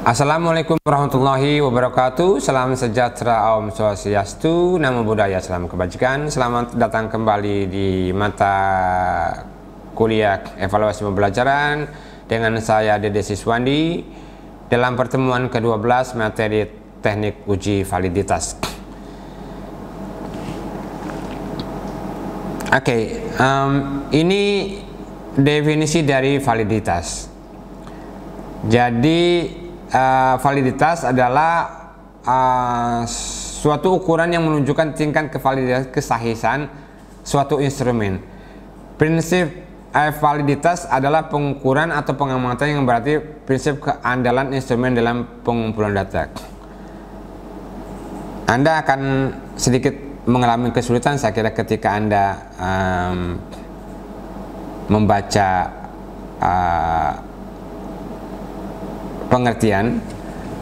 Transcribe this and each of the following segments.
Assalamualaikum warahmatullahi wabarakatuh. Salam sejahtera, Om Swastiastu, Namo Buddhaya, salam kebajikan. Selamat datang kembali di mata kuliah evaluasi pembelajaran dengan saya Dede Siswandi dalam pertemuan ke-12 materi teknik uji validitas. Ini definisi dari validitas. Jadi validitas adalah suatu ukuran yang menunjukkan tingkat kesahihan suatu instrumen. Prinsip validitas adalah pengukuran atau pengamatan yang berarti prinsip keandalan instrumen dalam pengumpulan data. Anda akan sedikit mengalami kesulitan saya kira ketika Anda membaca pengertian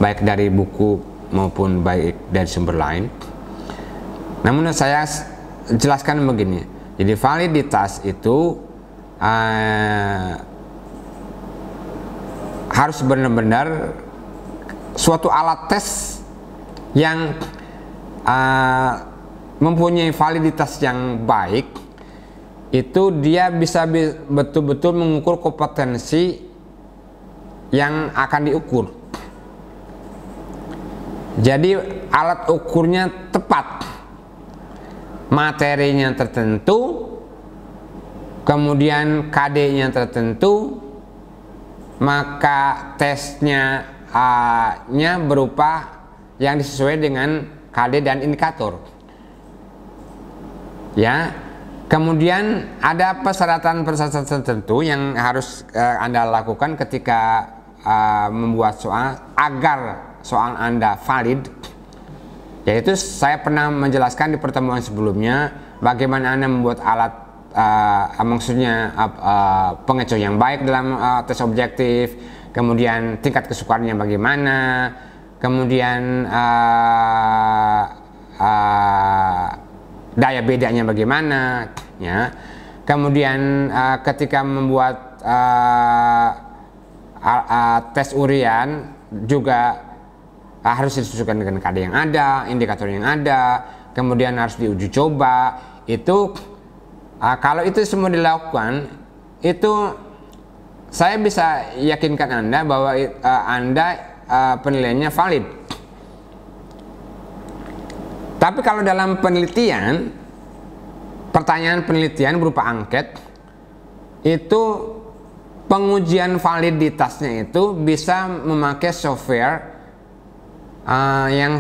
baik dari buku maupun baik dari sumber lain. Namun saya jelaskan begini. Jadi validitas itu harus benar-benar suatu alat tes yang mempunyai validitas yang baik, itu dia bisa betul-betul mengukur kompetensi yang akan diukur. Jadi alat ukurnya tepat, materinya tertentu, kemudian KD-nya tertentu, maka tesnya nya berupa yang disesuaikan dengan KD dan indikator. Ya. Kemudian ada persyaratan-persyaratan tertentu yang harus Anda lakukan ketika membuat soal agar soal Anda valid, yaitu saya pernah menjelaskan di pertemuan sebelumnya bagaimana Anda membuat alat maksudnya pengecoh yang baik dalam tes objektif, kemudian tingkat kesukaannya bagaimana, kemudian daya bedanya bagaimana, ya. Kemudian ketika membuat tes urian juga harus disesuaikan dengan KD yang ada, indikator yang ada, kemudian harus diuji coba. Itu kalau itu semua dilakukan, itu saya bisa yakinkan Anda bahwa Anda penilaiannya valid. Tapi kalau dalam penelitian, pertanyaan penelitian berupa angket, itu pengujian validitasnya itu bisa memakai software yang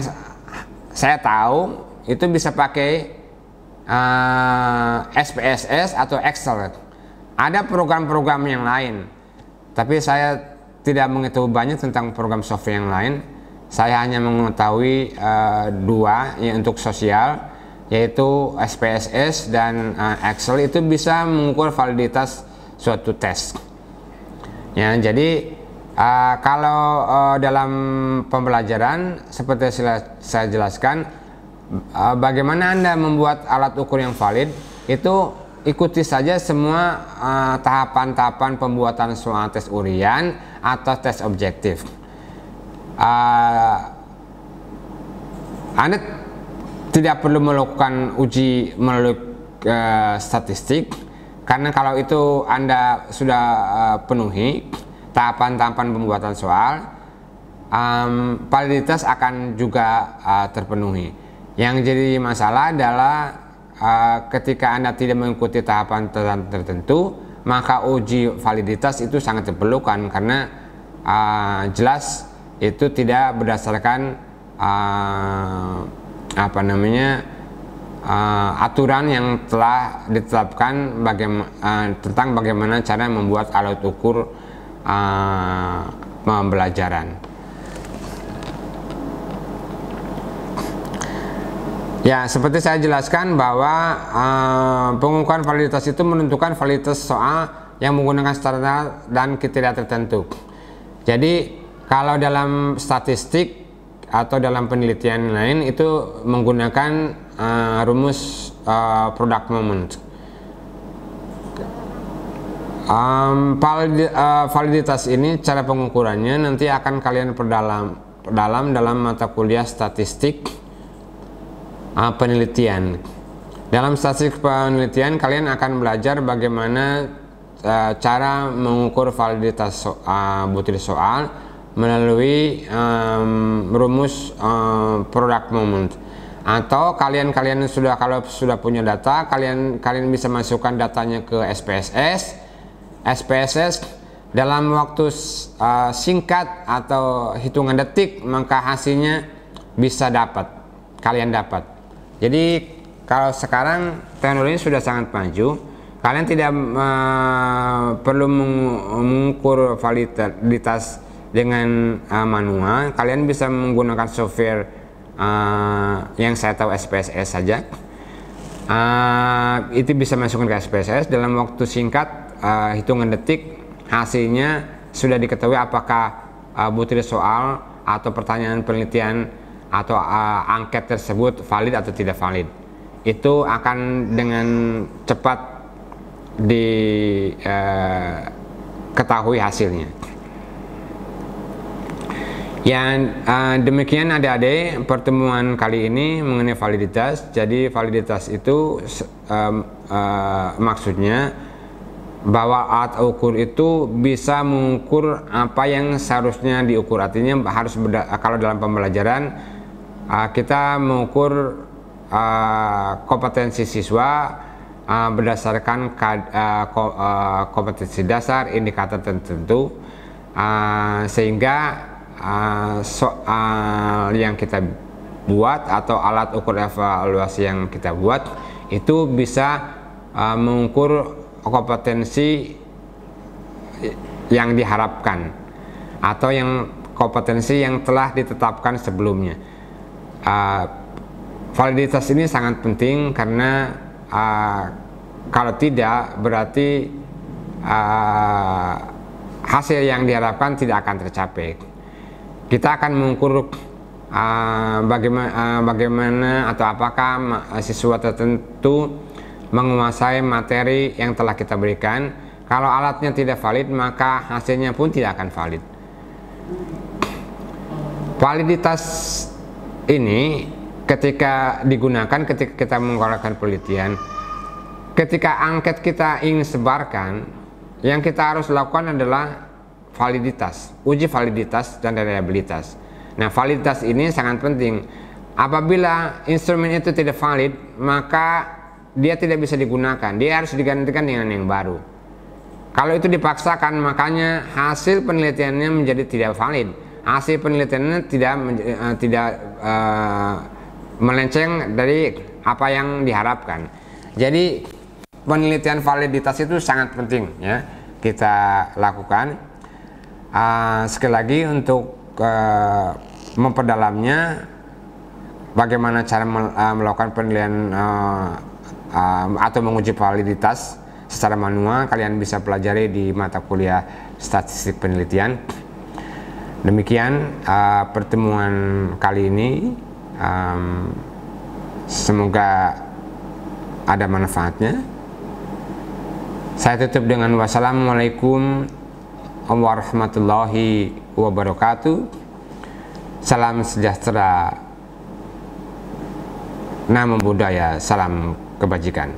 saya tahu itu bisa pakai SPSS atau Excel. Ada program-program yang lain, tapi saya tidak mengetahui banyak tentang program software yang lain. Saya hanya mengetahui dua yang untuk sosial, yaitu SPSS dan Excel. Itu bisa mengukur validitas suatu tes. Ya, jadi kalau dalam pembelajaran seperti saya jelaskan, bagaimana Anda membuat alat ukur yang valid, itu ikuti saja semua tahapan-tahapan pembuatan soal tes urian atau tes objektif. Anda tidak perlu melakukan uji melalui statistik, karena kalau itu Anda sudah penuhi tahapan-tahapan pembuatan soal, validitas akan juga terpenuhi. Yang jadi masalah adalah ketika Anda tidak mengikuti tahapan tertentu, maka uji validitas itu sangat diperlukan, karena jelas itu tidak berdasarkan aturan yang telah ditetapkan tentang bagaimana cara membuat alat ukur pembelajaran. Ya, seperti saya jelaskan bahwa pengukuran validitas itu menentukan validitas soal yang menggunakan standar dan kriteria tertentu. Jadi kalau dalam statistik atau dalam penelitian lain itu menggunakan rumus product moment. Validitas ini cara pengukurannya nanti akan kalian perdalam dalam mata kuliah statistik penelitian. Dalam statistik penelitian kalian akan belajar bagaimana cara mengukur validitas butir soal melalui rumus product moment. Atau kalian kalau sudah punya data, kalian bisa masukkan datanya ke SPSS dalam waktu singkat atau hitungan detik, maka hasilnya bisa kalian dapat. Jadi kalau sekarang teknologi sudah sangat maju, kalian tidak perlu mengukur validitas dengan manual. Kalian bisa menggunakan software yang saya tahu SPSS saja. Itu bisa masukkan ke SPSS dalam waktu singkat, hitungan detik, hasilnya sudah diketahui apakah butir soal atau pertanyaan penelitian atau angket tersebut valid atau tidak valid. Itu akan dengan cepat diketahui hasilnya. Yang demikian adik-adik pertemuan kali ini mengenai validitas. Jadi validitas itu maksudnya bahwa alat ukur itu bisa mengukur apa yang seharusnya diukur. Artinya harus kalau dalam pembelajaran kita mengukur kompetensi siswa berdasarkan kompetensi dasar, indikator tertentu, sehingga soal yang kita buat atau alat ukur evaluasi yang kita buat itu bisa mengukur kompetensi yang diharapkan atau kompetensi yang telah ditetapkan sebelumnya. Validitas ini sangat penting karena kalau tidak berarti hasil yang diharapkan tidak akan tercapai. Kita akan mengukur bagaimana atau apakah siswa tertentu menguasai materi yang telah kita berikan. Kalau alatnya tidak valid, maka hasilnya pun tidak akan valid. Validitas ini ketika digunakan ketika kita melakukan penelitian, ketika angket kita ingin sebarkan, yang kita harus lakukan adalah validitas, uji validitas dan reliabilitas. Nah, validitas ini sangat penting. Apabila instrumen itu tidak valid, maka dia tidak bisa digunakan, dia harus digantikan dengan yang baru. Kalau itu dipaksakan, makanya hasil penelitiannya menjadi tidak valid. Hasil penelitiannya tidak melenceng dari apa yang diharapkan. Jadi penelitian validitas itu sangat penting ya kita lakukan. Sekali lagi untuk memperdalamnya, bagaimana cara melakukan penilaian atau menguji validitas secara manual, kalian bisa pelajari di mata kuliah statistik penelitian. Demikian pertemuan kali ini, semoga ada manfaatnya. Saya tutup dengan wassalamualaikum warahmatullahi wabarakatuh. Salam sejahtera, namo buddhaya, salam kebajikan.